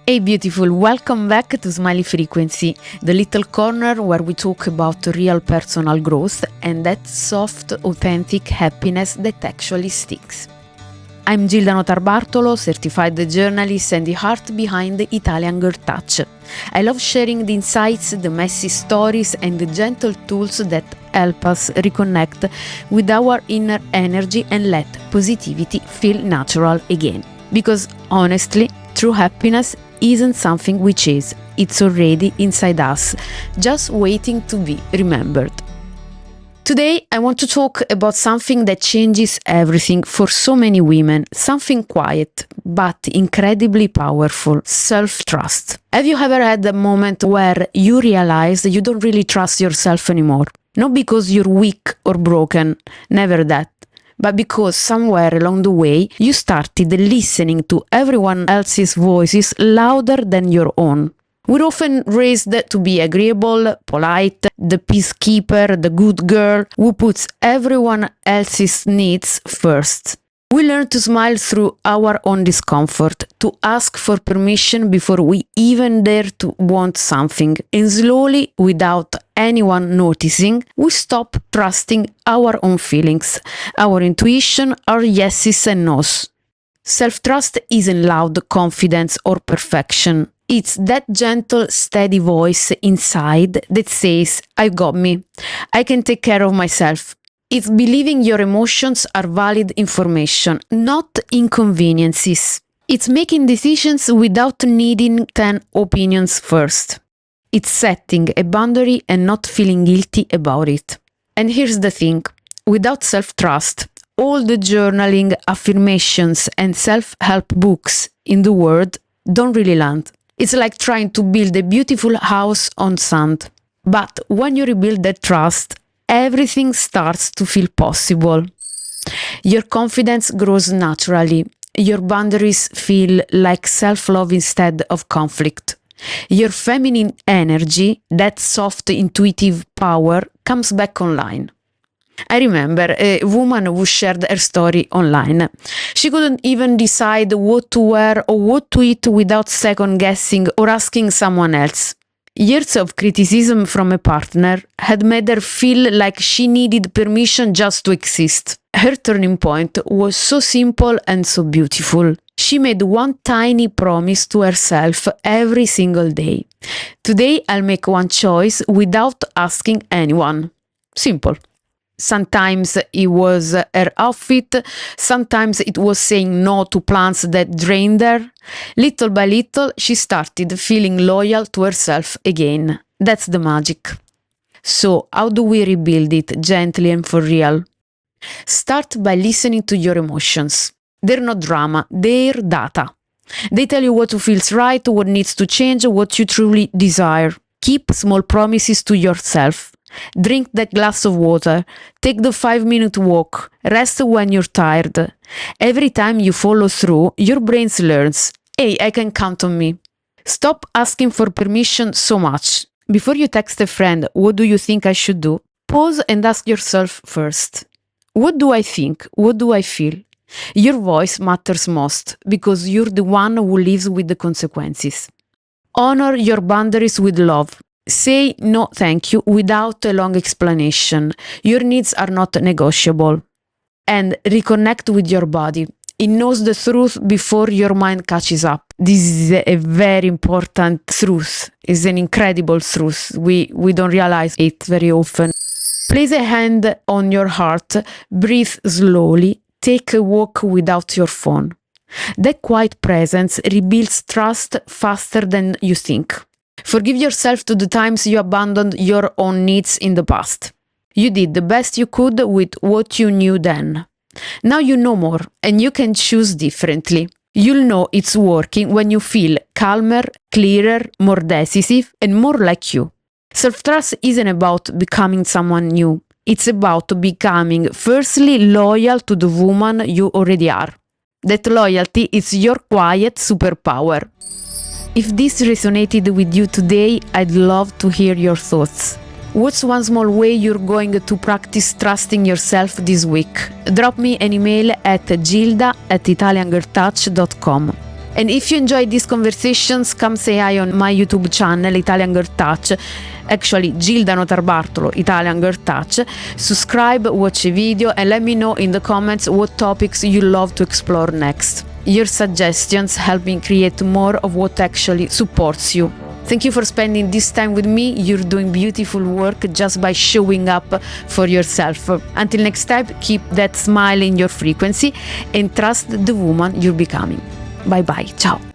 Hey beautiful, welcome back to Smiley Frequency, the little corner where we talk about real personal growth and that soft, authentic happiness that actually sticks. I'm Gilda Notarbartolo, certified journalist and the heart behind the Italian Girl Touch. I love sharing the insights, the messy stories and the gentle tools that help us reconnect with our inner energy and let positivity feel natural again. Because honestly, true happiness isn't something we chase, it's already inside us, just waiting to be remembered. Today I want to talk about something that changes everything for so many women, something quiet but incredibly powerful, self-trust. Have you ever had a moment where you realize you don't really trust yourself anymore? Not because you're weak or broken, never that. But because somewhere along the way you started listening to everyone else's voices louder than your own. We're often raised to be agreeable, polite, the peacekeeper, the good girl who puts everyone else's needs first. We learn to smile through our own discomfort, to ask for permission before we even dare to want something. And slowly, without anyone noticing, we stop trusting our own feelings, our intuition, our yeses and nos. Self-trust isn't loud confidence or perfection. It's that gentle, steady voice inside that says, I got me. I can take care of myself. It's believing your emotions are valid information, not inconveniences. It's making decisions without needing 10 opinions first. It's setting a boundary and not feeling guilty about it. And here's the thing, without self-trust, all the journaling, affirmations and self-help books in the world don't really land. It's like trying to build a beautiful house on sand. But when you rebuild that trust, everything starts to feel possible. Your confidence grows naturally. Your boundaries feel like self-love instead of conflict. Your feminine energy, that soft, intuitive power, comes back online. I remember a woman who shared her story online. She couldn't even decide what to wear or what to eat without second guessing or asking someone else. Years of criticism from a partner had made her feel like she needed permission just to exist. Her turning point was so simple and so beautiful. She made one tiny promise to herself every single day. Today I'll make one choice without asking anyone. Simple. Sometimes it was her outfit, sometimes it was saying no to plans that drained her. Little by little, she started feeling loyal to herself again. That's the magic. So, how do we rebuild it gently and for real? Start by listening to your emotions. They're not drama, they're data. They tell you what feels right, what needs to change, what you truly desire. Keep small promises to yourself. Drink that glass of water, take the 5-minute walk, rest when you're tired. Every time you follow through, your brain learns, hey, I can count on me. Stop asking for permission so much. Before you text a friend, what do you think I should do? Pause and ask yourself first. What do I think? What do I feel? Your voice matters most because you're the one who lives with the consequences. Honor your boundaries with love. Say no thank you without a long explanation. Your needs are not negotiable. And reconnect with your body. It knows the truth before your mind catches up. This is a very important truth. It's an incredible truth. We don't realize it very often. Place a hand on your heart. Breathe slowly. Take a walk without your phone. That quiet presence rebuilds trust faster than you think. Forgive yourself to the times you abandoned your own needs in the past. You did the best you could with what you knew then. Now you know more, and you can choose differently. You'll know it's working when you feel calmer, clearer, more decisive, and more like you. Self-trust isn't about becoming someone new. It's about becoming firstly loyal to the woman you already are. That loyalty is your quiet superpower. If this resonated with you today, I'd love to hear your thoughts. What's one small way you're going to practice trusting yourself this week? Drop me an email at gilda@italiangirltouch.com. And if you enjoyed these conversations, come say hi on my YouTube channel, Italian Girl Touch. Actually, Gilda Notarbartolo, Italian Girl Touch. Subscribe, watch a video, and let me know in the comments what topics you love to explore next. Your suggestions help me create more of what actually supports you. Thank you for spending this time with me. You're doing beautiful work just by showing up for yourself. Until next time, keep that smile in your frequency and trust the woman you're becoming. Bye bye. Ciao.